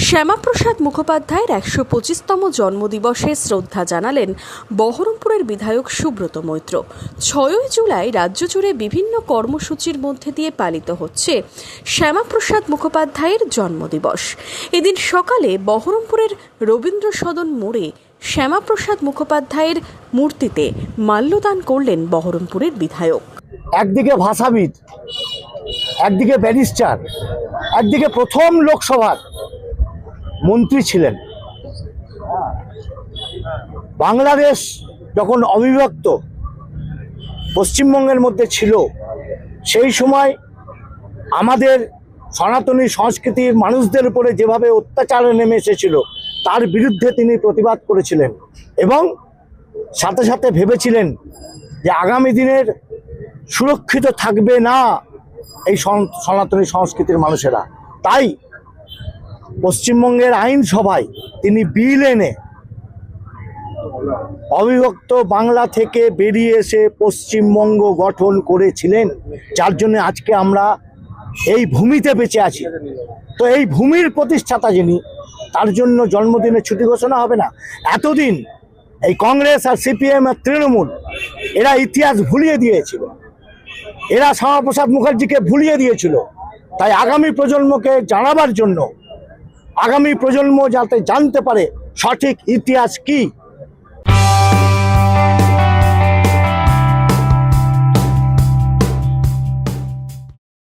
শ্যামাপ্রসাদ মুখোপাধ্যায়ের ১২৫তম জন্মদিবসে শ্রদ্ধা জানালেন বহরমপুরের বিধায়ক সুব্রত মৈত্র। ৬ই জুলাই রাজ্য জুড়ে বিভিন্ন কর্মসূচির মধ্যে দিয়ে পালিত হচ্ছে শ্যামাপ্রসাদ মুখোপাধ্যায়ের জন্মদিবস। এদিন সকালে বহরমপুরের রবীন্দ্র সদন মোড়ে শ্যামাপ্রসাদ মুখোপাধ্যায়ের মূর্তিতে মাল্যদান করলেন বহরমপুরের বিধায়ক। একদিকে ভাষাবিদ, একদিকে ব্যারিস্টার, একদিকে প্রথম লোকসভার মন্ত্রী ছিলেন। বাংলাদেশ যখন অবিভক্ত পশ্চিমবঙ্গের মধ্যে ছিল, সেই সময় আমাদের সনাতনী সংস্কৃতির মানুষদের উপরে যেভাবে অত্যাচারে নেমে এসেছিল তার বিরুদ্ধে তিনি প্রতিবাদ করেছিলেন এবং সাথে সাথে ভেবেছিলেন যে আগামী দিনের সুরক্ষিত থাকবে না এই সনাতনী সংস্কৃতির মানুষেরা। তাই পশ্চিমবঙ্গের আইনসভায় তিনি বিল এনে অবিভক্ত বাংলা থেকে বেরিয়ে এসে পশ্চিমবঙ্গ গঠন করেছিলেন, যার জন্য আজকে আমরা এই ভূমিতে বেঁচে আছি। তো এই ভূমির প্রতিষ্ঠাতা যিনি, তার জন্য জন্মদিনে ছুটি ঘোষণা হবে না? এতদিন এই কংগ্রেস আর সিপিএম আর তৃণমূল এরা ইতিহাস ভুলিয়ে দিয়েছিল, এরা শ্যামাপ্রসাদ মুখার্জিকে ভুলিয়ে দিয়েছিল। তাই আগামী প্রজন্মকে জানাবার জন্য, আগামী প্রজন্ম যাতে জানতে পারে সঠিক ইতিহাস কি,